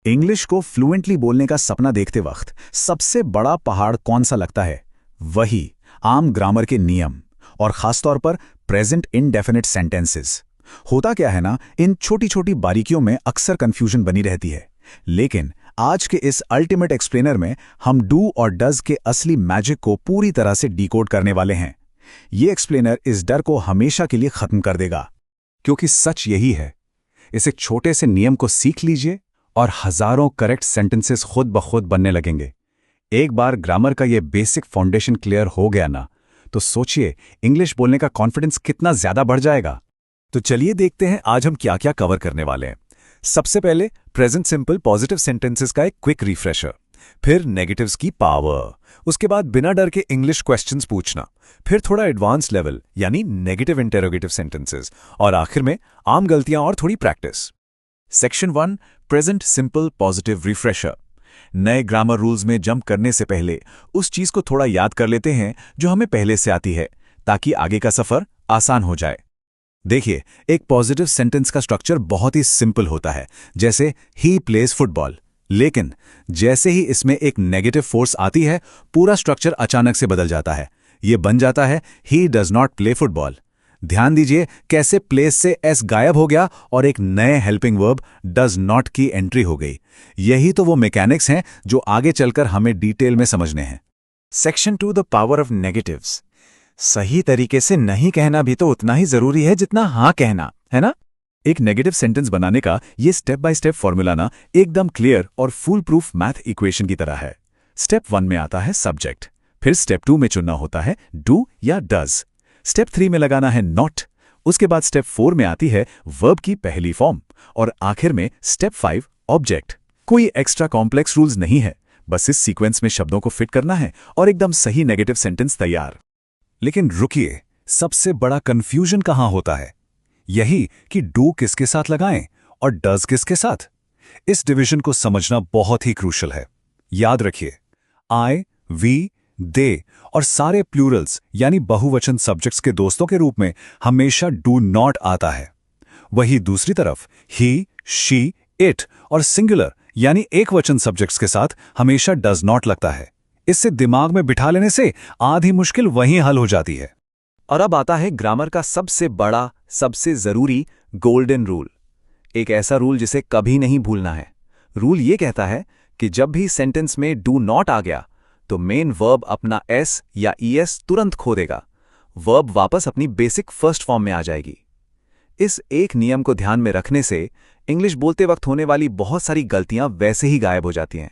English को fluently बोलने का सपना देखते वक्त सबसे बड़ा पहाड़ कौन सा लगता है? वही आम ग्रामर के नियम, और खासतौर पर प्रेजेंट इंडेफिनिट सेंटेंसेस। होता क्या है ना, इन छोटी छोटी बारीकियों में अक्सर कंफ्यूजन बनी रहती है। लेकिन आज के इस अल्टीमेट एक्सप्लेनर में हम डू और डज के असली मैजिक को पूरी तरह से डिकोड करने वाले हैं। ये एक्सप्लेनर इस डर को हमेशा के लिए खत्म कर देगा, क्योंकि सच यही है। इस एक छोटे से नियम को सीख लीजिए और हजारों करेक्ट सेंटेंसेस खुद ब खुद बनने लगेंगे। एक बार ग्रामर का ये बेसिक फाउंडेशन क्लियर हो गया ना, तो सोचिए इंग्लिश बोलने का कॉन्फिडेंस कितना ज्यादा बढ़ जाएगा। तो चलिए देखते हैं आज हम क्या क्या कवर करने वाले हैं। सबसे पहले प्रेजेंट सिंपल पॉजिटिव सेंटेंसेस का एक क्विक रिफ्रेशर, फिर नेगेटिव्स की पावर, उसके बाद बिना डर के इंग्लिश क्वेश्चंस पूछना, फिर थोड़ा एडवांस लेवल यानी नेगेटिव इंटेरोगेटिव सेंटेंसेस, और आखिर में आम गलतियां और थोड़ी practice. Section 1, present simple positive refresher. नए ग्रामर रूल्स में जंप करने से पहले उस चीज को थोड़ा याद कर लेते हैं जो हमें पहले से आती है, ताकि आगे का सफर आसान हो जाए। देखिए, एक पॉजिटिव सेंटेंस का स्ट्रक्चर बहुत ही सिंपल होता है, जैसे ही प्लेज फुटबॉल। लेकिन जैसे ही इसमें एक नेगेटिव फोर्स आती है, पूरा स्ट्रक्चर अचानक से बदल जाता है। ये बन जाता है he does not play football. ध्यान दीजिए कैसे प्लेस से एस गायब हो गया और एक नए हेल्पिंग वर्ब डज नॉट की एंट्री हो गई। यही तो वो मैकेनिक्स हैं जो आगे चलकर हमें डिटेल में समझने हैं। Section 2, the power of negatives. सही तरीके से नहीं कहना भी तो उतना ही जरूरी है जितना हाँ कहना, है ना? एक नेगेटिव सेंटेंस बनाने का ये स्टेप बाय स्टेप फॉर्मूला ना एकदम क्लियर और फुल प्रूफ मैथ इक्वेशन की तरह है। स्टेप 1 में आता है सब्जेक्ट, फिर स्टेप 2 में चुनना होता है डू या डज, स्टेप 3 में लगाना है नॉट, उसके बाद स्टेप 4 में आती है वर्ब की पहली फॉर्म, और आखिर में स्टेप 5 ऑब्जेक्ट। कोई एक्स्ट्रा कॉम्प्लेक्स रूल्स नहीं है, बस इस सीक्वेंस में शब्दों को फिट करना है और एकदम सही नेगेटिव सेंटेंस तैयार। लेकिन रुकिए, सबसे बड़ा कंफ्यूजन कहां होता है? यही कि डू किसके साथ लगाएं और डज किसके साथ। इस डिवीजन को समझना बहुत ही क्रूशल है। याद रखिए, आई, वी, दे और सारे प्लूरल्स यानी बहुवचन सब्जेक्ट्स के दोस्तों के रूप में हमेशा डू नॉट आता है। वही दूसरी तरफ ही, शी, इट और सिंगुलर यानी एक वचन सब्जेक्ट्स के साथ हमेशा डज नॉट लगता है। इससे दिमाग में बिठा लेने से आधी मुश्किल वहीं हल हो जाती है। और अब आता है ग्रामर का सबसे बड़ा, सबसे जरूरी गोल्डन रूल। एक ऐसा रूल जिसे कभी नहीं भूलना है। रूल ये कहता है कि जब भी सेंटेंस में डू नॉट आ गया तो मेन वर्ब अपना एस या ईएस तुरंत खो देगा। वर्ब वापस अपनी बेसिक फर्स्ट फॉर्म में आ जाएगी। इस एक नियम को ध्यान में रखने से इंग्लिश बोलते वक्त होने वाली बहुत सारी गलतियां वैसे ही गायब हो जाती हैं।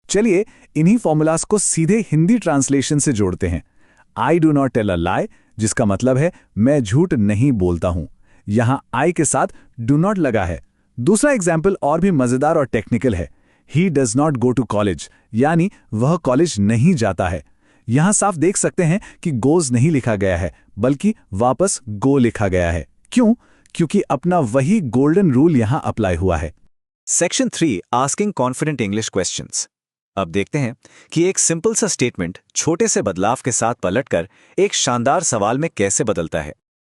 चलिए इन्हीं फॉर्मूलाज को सीधे हिंदी ट्रांसलेशन से जोड़ते हैं। I do not tell a lie, जिसका मतलब है मैं झूठ नहीं बोलता हूं, यहां आई के साथ डू नॉट लगा है। दूसरा एग्जाम्पल और भी मजेदार और टेक्निकल है। He does not go to college, यानी वह कॉलेज नहीं जाता है। यहां साफ देख सकते हैं कि गोज नहीं लिखा गया है, बल्कि वापस गो लिखा गया है। क्यों? क्योंकि अपना वही गोल्डन रूल यहां अप्लाई हुआ है। Section 3, asking confident English questions. अब देखते हैं कि एक सिंपल सा स्टेटमेंट छोटे से बदलाव के साथ पलटकर एक शानदार सवाल में कैसे बदलता है।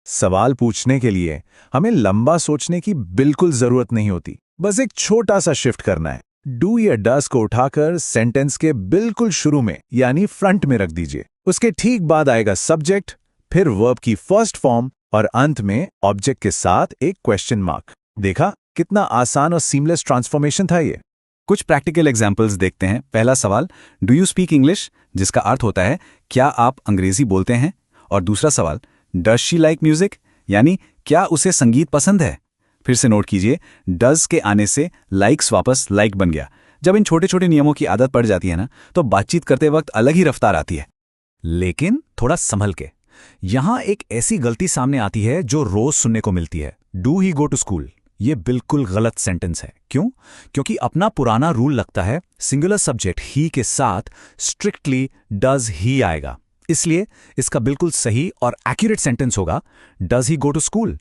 सवाल पूछने के लिए हमें लंबा सोचने की बिल्कुल जरूरत नहीं होती, बस एक छोटा सा शिफ्ट करना है। डू या डज को उठाकर सेंटेंस के बिल्कुल शुरू में यानी फ्रंट में रख दीजिए। उसके ठीक बाद आएगा सब्जेक्ट, फिर वर्ब की फर्स्ट फॉर्म और अंत में ऑब्जेक्ट के साथ एक क्वेश्चन मार्क। देखा कितना आसान और सीमलेस ट्रांसफॉर्मेशन था ये। कुछ प्रैक्टिकल एग्जाम्पल्स देखते हैं। पहला सवाल, डू यू स्पीक इंग्लिश, जिसका अर्थ होता है क्या आप अंग्रेजी बोलते हैं। और दूसरा सवाल, डज शी लाइक म्यूजिक, यानी क्या उसे संगीत पसंद है। फिर से नोट कीजिए, डज के आने से लाइक्स वापस लाइक बन गया। जब इन छोटे छोटे नियमों की आदत पड़ जाती है ना, तो बातचीत करते वक्त अलग ही रफ्तार आती है। लेकिन थोड़ा संभल के, यहां एक ऐसी गलती सामने आती है जो रोज सुनने को मिलती है। Do he go to school, ये बिल्कुल गलत सेंटेंस है। क्यों? क्योंकि अपना पुराना रूल लगता है सिंगुलर सब्जेक्ट ही के साथ स्ट्रिक्टली डज ही आएगा। इसलिए इसका बिल्कुल सही और एक्यूरेट सेंटेंस होगा does he go to school.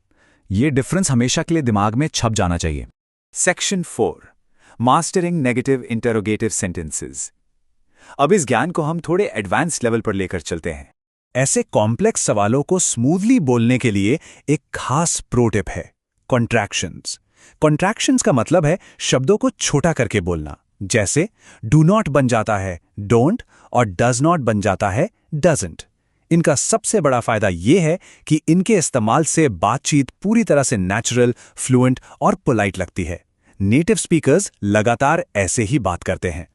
ये डिफरेंस हमेशा के लिए दिमाग में छप जाना चाहिए। Section 4, mastering negative interrogative sentences. अब इस ज्ञान को हम थोड़े एडवांस लेवल पर लेकर चलते हैं। ऐसे कॉम्प्लेक्स सवालों को स्मूथली बोलने के लिए एक खास प्रो टिप है, कॉन्ट्रैक्शंस। कॉन्ट्रैक्शंस का मतलब है शब्दों को छोटा करके बोलना, जैसे डू नॉट बन जाता है डोंट और डज नॉट बन जाता है डजंट। इनका सबसे बड़ा फायदा यह है कि इनके इस्तेमाल से बातचीत पूरी तरह से नेचुरल, फ्लुएंट और पोलाइट लगती है। नेटिव स्पीकर्स लगातार ऐसे ही बात करते हैं।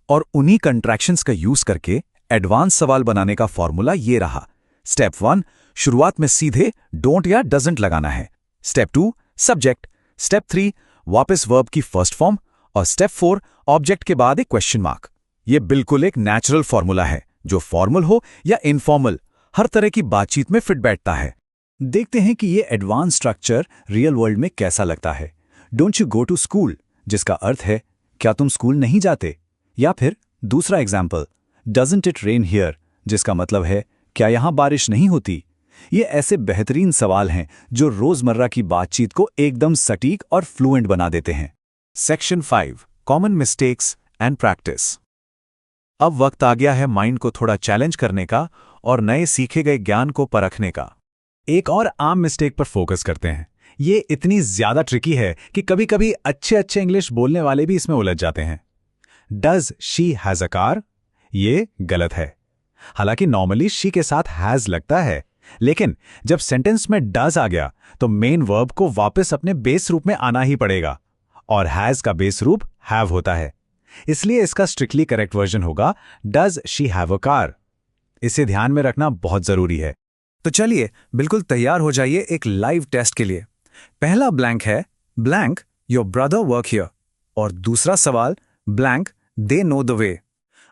और उन्हीं कंट्रैक्शंस का यूज करके एडवांस सवाल बनाने का फॉर्मूला ये रहा। स्टेप 1 शुरुआत में सीधे डोंट या डजंट लगाना है। Step 2 subject. स्टेप 3 वापस वर्ब की फर्स्ट फॉर्म और स्टेप 4 ऑब्जेक्ट के बाद एक क्वेश्चन मार्क। ये बिल्कुल एक नेचुरल फॉर्मूला है जो फॉर्मल हो या इनफॉर्मल हर तरह की बातचीत में फिट बैठता है। देखते हैं कि ये एडवांस स्ट्रक्चर रियल वर्ल्ड में कैसा लगता है। Don't you go to school, जिसका अर्थ है क्या तुम स्कूल नहीं जाते? या फिर दूसरा example, doesn't it rain here, जिसका मतलब है क्या यहां बारिश नहीं होती? ये ऐसे बेहतरीन सवाल हैं जो रोजमर्रा की बातचीत को एकदम सटीक और फ्लुएंट बना देते हैं। Section 5 common mistakes and practice. अब वक्त आ गया है माइंड को थोड़ा चैलेंज करने का और नए सीखे गए ज्ञान को परखने का। एक और आम मिस्टेक पर फोकस करते हैं। ये इतनी ज्यादा ट्रिकी है कि कभी-कभी अच्छे इंग्लिश बोलने वाले भी इसमें उलझ जाते हैं। Does she has a car? ये गलत है। हालांकि नॉर्मली शी के साथ हैज लगता है, लेकिन जब सेंटेंस में डज आ गया तो मेन वर्ब को वापस अपने बेस रूप में आना ही पड़ेगा, और हैज का बेस रूप हैव होता है। इसलिए इसका स्ट्रिक्टली करेक्ट वर्जन होगा does she have a car. इसे ध्यान में रखना बहुत जरूरी है। तो चलिए बिल्कुल तैयार हो जाइए एक लाइव टेस्ट के लिए। पहला ब्लैंक है blank your brother work here, और दूसरा सवाल blank they know the way.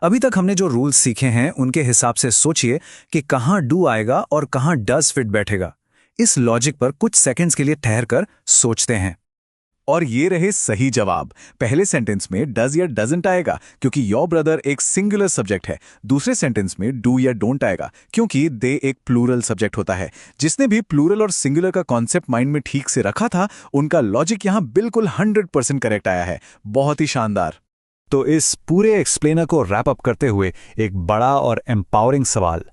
अभी तक हमने जो रूल्स सीखे हैं उनके हिसाब से सोचिए कि कहां डू आएगा और कहां डज फिट बैठेगा। इस लॉजिक पर कुछ सेकंड्स के लिए ठहरकर सोचते हैं। और ये रहे सही जवाब। पहले सेंटेंस में डज या डजंट आएगा क्योंकि योर ब्रदर एक सिंगुलर सब्जेक्ट है। दूसरे सेंटेंस में डू या डोंट आएगा क्योंकि दे एक प्लूरल सब्जेक्ट होता है। जिसने भी प्लूरल और सिंगुलर का कॉन्सेप्ट माइंड में ठीक से रखा था, उनका लॉजिक यहां बिल्कुल 100% करेक्ट आया है। बहुत ही शानदार। तो इस पूरे एक्सप्लेनर को रैप अप करते हुए एक बड़ा और एम्पावरिंग सवाल,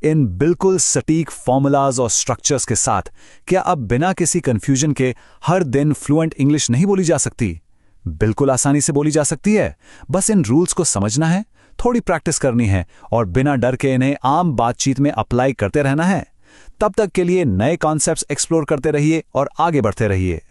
इन बिल्कुल सटीक फॉर्मूलाज और स्ट्रक्चर्स के साथ क्या अब बिना किसी कंफ्यूजन के हर दिन फ्लुएंट इंग्लिश नहीं बोली जा सकती? बिल्कुल आसानी से बोली जा सकती है। बस इन रूल्स को समझना है, थोड़ी प्रैक्टिस करनी है और बिना डर के इन्हें आम बातचीत में अप्लाई करते रहना है। तब तक के लिए नए कॉन्सेप्ट्स एक्सप्लोर करते रहिए और आगे बढ़ते रहिए।